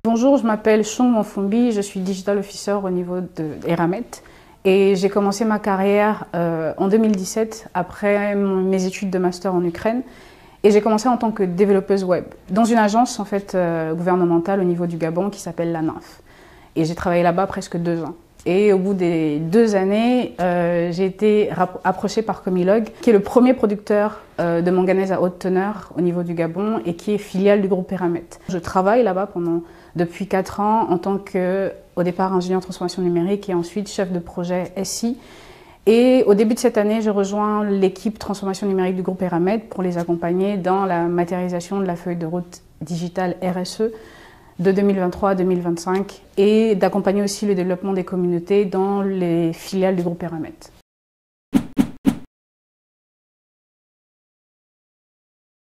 Bonjour, je m'appelle Chong Monfumbi, je suis Digital Officer au niveau d'Eramet et j'ai commencé ma carrière en 2017 après mes études de master en Ukraine et j'ai commencé en tant que développeuse web dans une agence en fait gouvernementale au niveau du Gabon qui s'appelle la NINF et j'ai travaillé là-bas presque 2 ans. Et au bout des 2 années, j'ai été approchée par Comilog, qui est le premier producteur de manganèse à haute teneur au niveau du Gabon et qui est filiale du groupe Eramet. Je travaille là-bas depuis 4 ans en tant que, au départ, ingénieur transformation numérique et ensuite chef de projet SI. Et au début de cette année, je rejoins l'équipe transformation numérique du groupe Eramet pour les accompagner dans la matérialisation de la feuille de route digitale RSE de 2023 à 2025 et d'accompagner aussi le développement des communautés dans les filiales du groupe Eramet.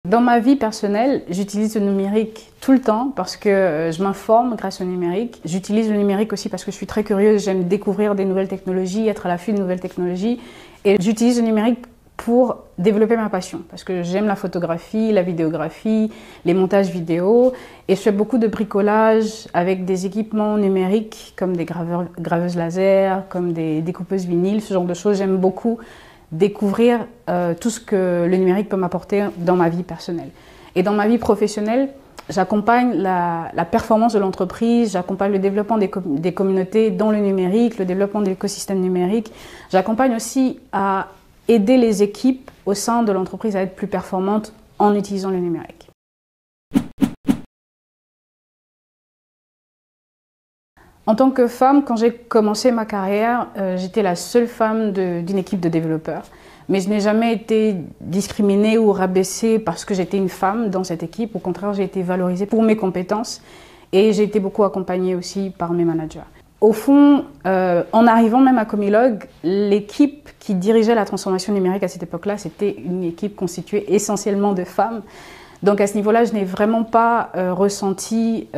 Dans ma vie personnelle, j'utilise le numérique tout le temps parce que je m'informe grâce au numérique. J'utilise le numérique aussi parce que je suis très curieuse, j'aime découvrir des nouvelles technologies, être à l'affût de nouvelles technologies. Et j'utilise le numérique pour développer ma passion, parce que j'aime la photographie, la vidéographie, les montages vidéo, et je fais beaucoup de bricolage avec des équipements numériques comme des graveuses laser, comme des découpeuses vinyles, ce genre de choses. J'aime beaucoup découvrir tout ce que le numérique peut m'apporter dans ma vie personnelle. Et dans ma vie professionnelle, j'accompagne la performance de l'entreprise, j'accompagne le développement des communautés dans le numérique, le développement de l'écosystème numérique. J'accompagne aussi à aider les équipes au sein de l'entreprise à être plus performantes en utilisant le numérique. En tant que femme, quand j'ai commencé ma carrière, j'étais la seule femme d'une équipe de développeurs. Mais je n'ai jamais été discriminée ou rabaissée parce que j'étais une femme dans cette équipe. Au contraire, j'ai été valorisée pour mes compétences et j'ai été beaucoup accompagnée aussi par mes managers. Au fond, en arrivant même à Comilog, l'équipe qui dirigeait la transformation numérique à cette époque-là, c'était une équipe constituée essentiellement de femmes. Donc à ce niveau-là, je n'ai vraiment pas ressenti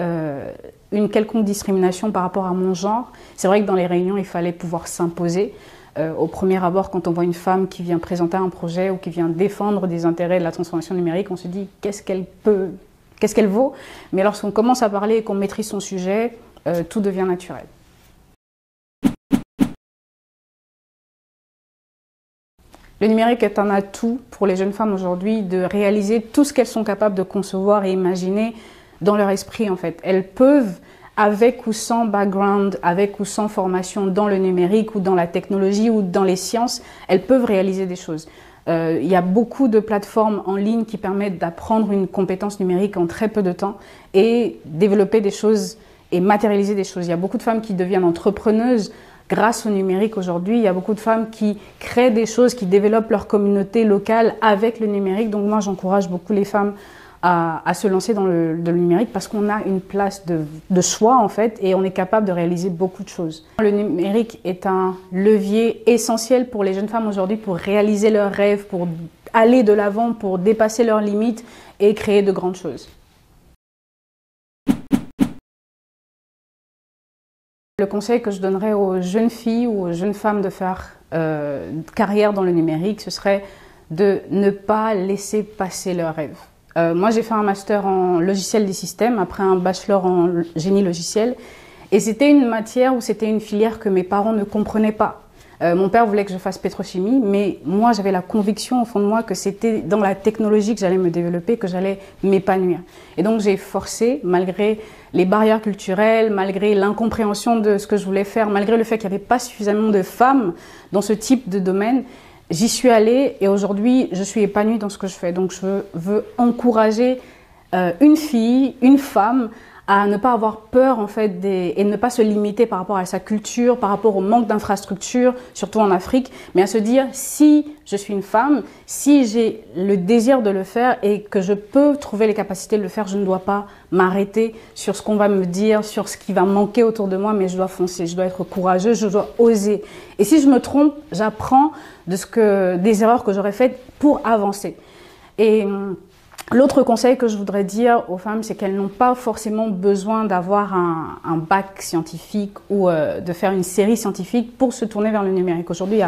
une quelconque discrimination par rapport à mon genre. C'est vrai que dans les réunions, il fallait pouvoir s'imposer. Au premier abord, quand on voit une femme qui vient présenter un projet ou qui vient défendre des intérêts de la transformation numérique, on se dit qu'est-ce qu'elle vaut. Mais lorsqu'on commence à parler et qu'on maîtrise son sujet, tout devient naturel. Le numérique est un atout pour les jeunes femmes aujourd'hui de réaliser tout ce qu'elles sont capables de concevoir et imaginer dans leur esprit en fait. Elles peuvent, avec ou sans background, avec ou sans formation dans le numérique ou dans la technologie ou dans les sciences, elles peuvent réaliser des choses. Il y a beaucoup de plateformes en ligne qui permettent d'apprendre une compétence numérique en très peu de temps et développer des choses et matérialiser des choses. Il y a beaucoup de femmes qui deviennent entrepreneuses grâce au numérique aujourd'hui. Il y a beaucoup de femmes qui créent des choses, qui développent leur communauté locale avec le numérique. Donc moi, j'encourage beaucoup les femmes à se lancer dans le numérique parce qu'on a une place de choix en fait et on est capable de réaliser beaucoup de choses. Le numérique est un levier essentiel pour les jeunes femmes aujourd'hui pour réaliser leurs rêves, pour aller de l'avant, pour dépasser leurs limites et créer de grandes choses. Le conseil que je donnerais aux jeunes filles ou aux jeunes femmes de faire carrière dans le numérique, ce serait de ne pas laisser passer leurs rêves. Moi, j'ai fait un master en logiciel des systèmes, après un bachelor en génie logiciel. Et c'était une matière ou c'était une filière que mes parents ne comprenaient pas. Mon père voulait que je fasse pétrochimie, mais moi, j'avais la conviction au fond de moi que c'était dans la technologie que j'allais me développer, que j'allais m'épanouir. Et donc, j'ai forcé, malgré les barrières culturelles, malgré l'incompréhension de ce que je voulais faire, malgré le fait qu'il n'y avait pas suffisamment de femmes dans ce type de domaine, j'y suis allée et aujourd'hui, je suis épanouie dans ce que je fais. Donc, je veux encourager une fille, une femme, à ne pas avoir peur en fait et ne pas se limiter par rapport à sa culture, par rapport au manque d'infrastructures, surtout en Afrique, mais à se dire si je suis une femme, si j'ai le désir de le faire et que je peux trouver les capacités de le faire, je ne dois pas m'arrêter sur ce qu'on va me dire, sur ce qui va manquer autour de moi, mais je dois foncer, je dois être courageuse, je dois oser. Et si je me trompe, j'apprends des erreurs que j'aurais faites pour avancer. Et L'autre conseil que je voudrais dire aux femmes, c'est qu'elles n'ont pas forcément besoin d'avoir un bac scientifique ou de faire une série scientifique pour se tourner vers le numérique. Aujourd'hui,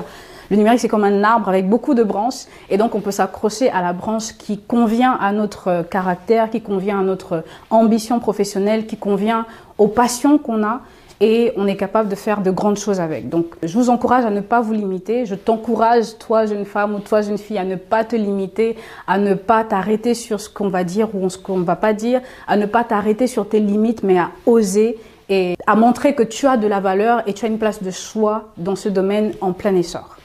le numérique, c'est comme un arbre avec beaucoup de branches et donc on peut s'accrocher à la branche qui convient à notre caractère, qui convient à notre ambition professionnelle, qui convient aux passions qu'on a. Et on est capable de faire de grandes choses avec. Donc, je vous encourage à ne pas vous limiter. Je t'encourage, toi, jeune femme ou toi, jeune fille, à ne pas te limiter, à ne pas t'arrêter sur ce qu'on va dire ou ce qu'on ne va pas dire, à ne pas t'arrêter sur tes limites, mais à oser et à montrer que tu as de la valeur et tu as une place de choix dans ce domaine en plein essor.